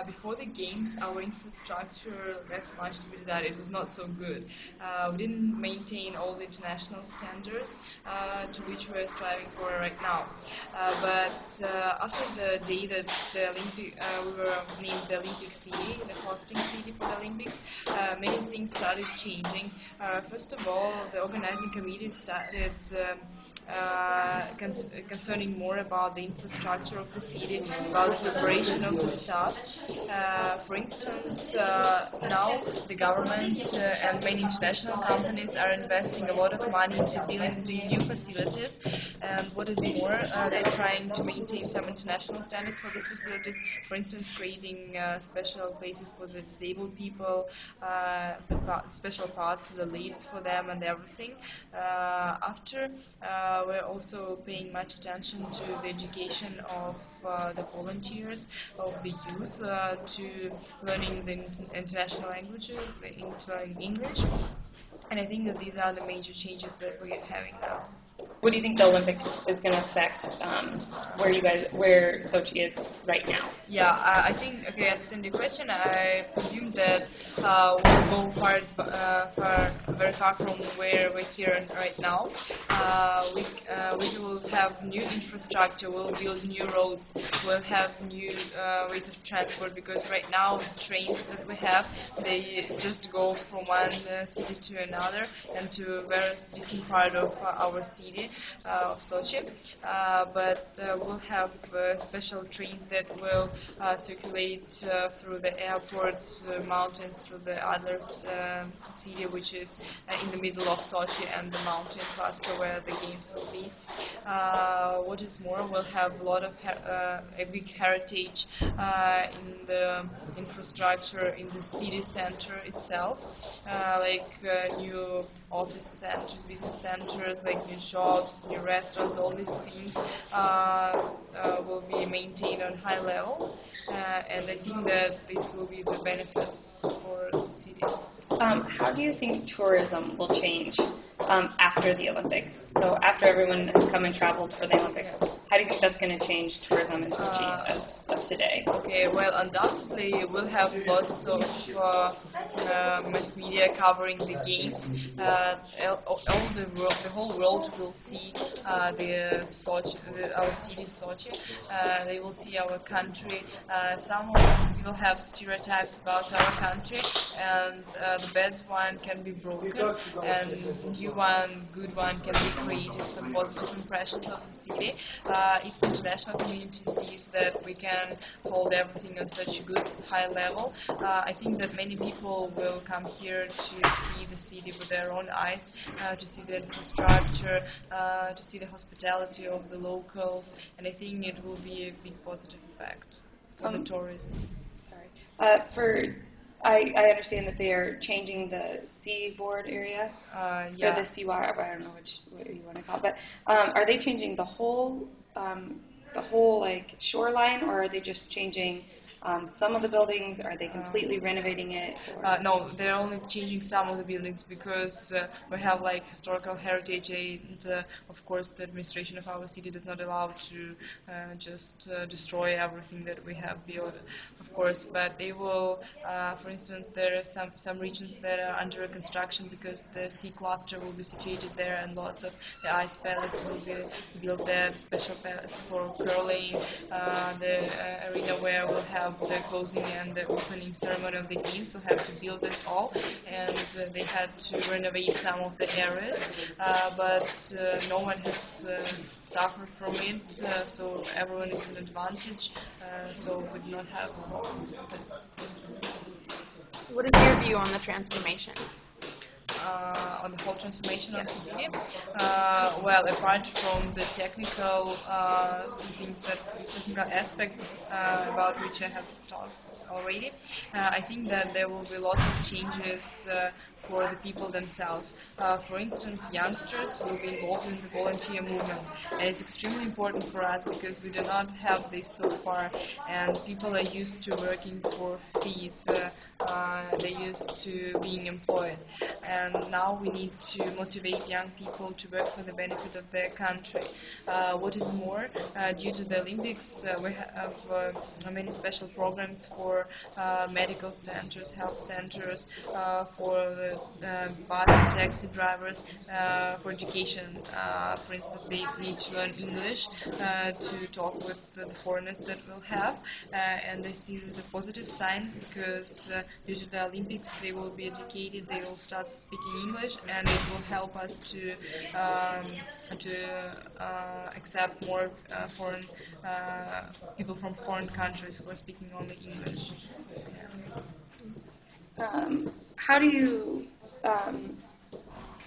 Before the games, our infrastructure left much to be desired. It was not so good. We didn't maintain all the international standards to which we're striving for right now. But after the day that we were named the Olympic city, the hosting city for the Olympics, many things started changing. First of all, the organizing committee started concerning more about the infrastructure of the city, about the preparation of the staff. For instance, now the government and many international companies are investing a lot of money into building new facilities, and what is more, they're trying to maintain some international standards for these facilities. For instance, creating special places for the disabled people, special parts, the lifts for them, and everything. After, we're also paying much attention to the education of the volunteers, of the youth, to learning the international languages, including English. And I think that these are the major changes that we are having now. What do you think the Olympics is going to affect where Sochi is right now? Yeah, I think, okay, I understand your question. I presume that we'll go very far from where we're here right now. We will have new infrastructure, we'll build new roads, we'll have new ways of transport, because right now the trains that we have, they just go from one city to another and to various distant part of our city of Sochi. But we'll have special trains that will circulate through the airports, mountains, through the other city which is in the middle of Sochi and the mountain cluster where the games will be. What is more, we'll have a lot of a big heritage in the infrastructure in the city center itself, like new office centers, business centers, like new shops, new restaurants. All these things will be maintained on high level, and I think that this will be the benefits for the city. How do you think tourism will change after the Olympics? So after everyone has come and traveled for the Olympics, how do you think that's going to change tourism in Sochi as of today? Okay, well, undoubtedly we'll have lots of mass media covering the games. The whole world will see our city Sochi. They will see our country. Some will have stereotypes about our country, and the bad one can be broken, and new one, good one can be created, some positive impressions of the city. If the international community sees that we can hold everything on such a good high level, I think that many people will come here to see the city with their own eyes, to see the infrastructure, to see the hospitality of the locals, and I think it will be a big positive effect for the tourism. Sorry. I understand that they are changing the seaboard area, or the seawater. I don't know what you want to call it, but are they changing the whole like shoreline, or are they just changing some of the buildings? Are they completely renovating it? No, they're only changing some of the buildings because we have like historical heritage, and of course the administration of our city does not allow to just destroy everything that we have built, of course. But they will, for instance, there are some regions that are under construction because the sea cluster will be situated there, and lots of the ice palace will be built there, the special palace for curling, the arena where we'll have the closing and the opening ceremony of the games. We'll have to build it all, and they had to renovate some of the areas, but no one has suffered from it, so everyone is an advantage, so we do not have problems with this. What is your view on the transformation? On the whole transformation of the city. Well, apart from the technical technical aspect about which I have talked already, I think that there will be lots of changes for the people themselves. For instance, youngsters will be involved in the volunteer movement, and it's extremely important for us because we do not have this so far, and people are used to working for fees. They're used to being employed, and now we need to motivate young people to work for the benefit of their country. What is more, due to the Olympics, we have many special programs for medical centers, health centers, for bus and taxi drivers, for education. For instance, they need to learn English to talk with the foreigners that we'll have, and I see it as a positive sign because due to the Olympics they will be educated, they will start speaking English, and it will help us to accept more foreign people from foreign countries who are speaking only English. How do you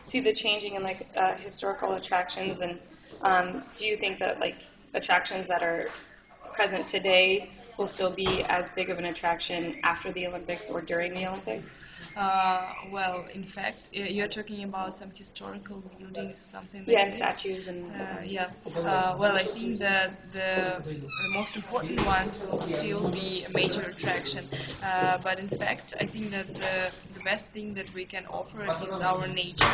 see the changing in like historical attractions, and do you think that like attractions that are present today will still be as big of an attraction after the Olympics or during the Olympics? Well, in fact, you're talking about some historical buildings or something like and this? Statues and... Yeah. Well, I think that the most important ones will still be a major attraction. But in fact, I think that the best thing that we can offer is our nature,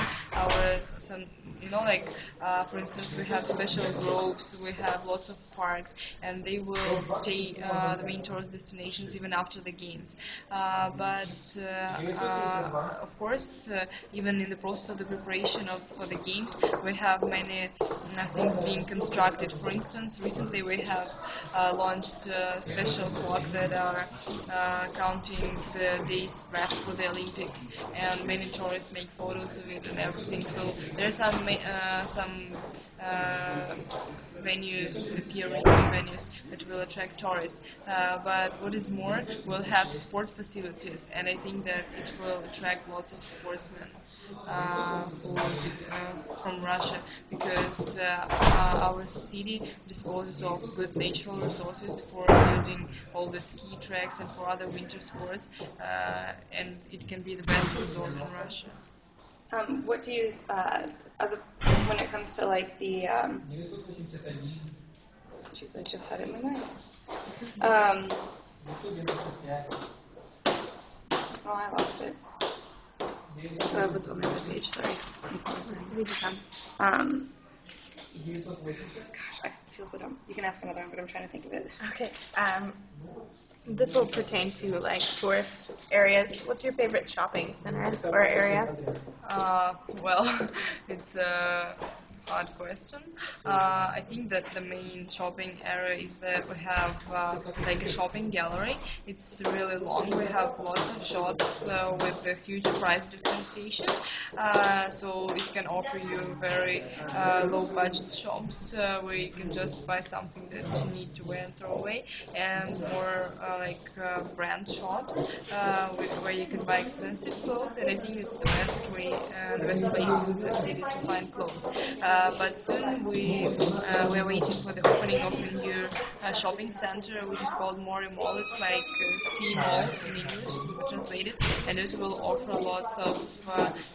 for instance, we have special groves, we have lots of parks, and they will stay the main tourist destinations even after the games. Of course, even in the process of the preparation for the games, we have many things being constructed. For instance, recently we have launched a special clock that are counting the days left for the Olympics, and many tourists make photos of it and everything. So there are some venues, appearing venues that will attract tourists. But what is more, we'll have sport facilities, and I think that it will attract lots of sportsmen from Russia, because our city disposes of good natural resources for building all the ski tracks and for other winter sports, and it can be the best resort in Russia. What do you, when it comes to like the, jeez, I just had it in my mind. Oh, I lost it. What's on the other page? Sorry, I'm so sorry. Gosh, I feel so dumb. You can ask another one, but I'm trying to think of it. Okay. This will pertain to like tourist areas. What's your favorite shopping center or area? Well, it's a hard question. I think that the main shopping area is that we have like a shopping gallery. It's really long. We have lots of shops with a huge price differentiation. So it can offer you very low budget shops where you can just buy something that you need to wear and throw away, and more brand shops where you can buy expensive clothes. And I think it's the best way, the best place in the city to find clothes. But soon we're waiting for the opening of a new shopping center, which is called Mori Mall. It's like Sea Mall in English, translated, and it will offer lots of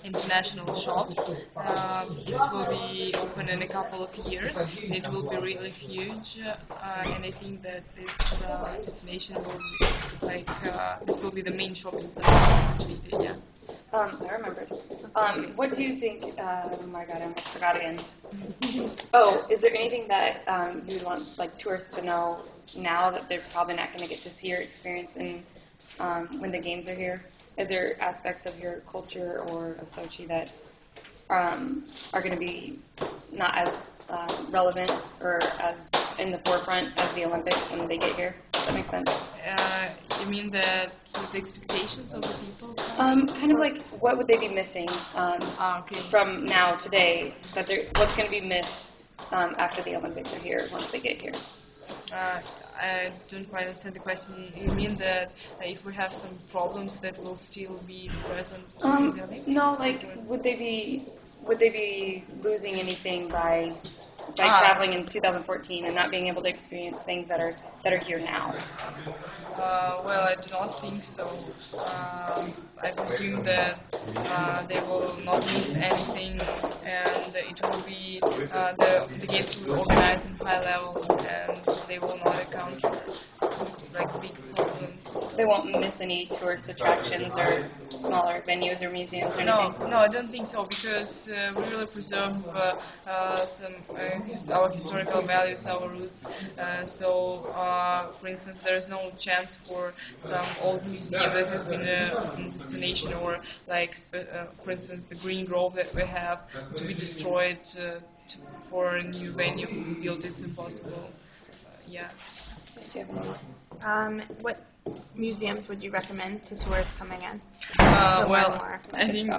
international shops. It will be open in a couple of years, and it will be really huge. And I think that this destination will be this will be the main shopping center in the city. Yeah. I remembered. What do you think? Oh my God, I almost forgot again. Oh, is there anything that you want like tourists to know now that they're probably not going to get to see or experience in when the games are here? Is there aspects of your culture or of Sochi that are going to be not as relevant or as in the forefront as the Olympics when they get here? Does that make sense? You mean the expectations of the people? Kind of like what would they be missing Okay. from now today? What's going to be missed after the Olympics are here once they get here? I don't quite understand the question. You mean that if we have some problems that will still be present during the Olympics? No, like would they be losing anything by by traveling in 2014 and not being able to experience things that are here now? Well, I do not think so. I presume that they will not miss anything, and it will be the games will be organized in high level, and they will not encounter like big problems. They won't miss any tourist attractions or smaller venues or museums or anything? No, I don't think so, because we really preserve our historical values, our roots. For instance, there is no chance for some old museum that has been a destination, or for instance, the Green Grove that we have, to be destroyed for a new venue built. It's impossible. Yeah. Do you have any? What museums would you recommend to tourists coming in? Well, more? I think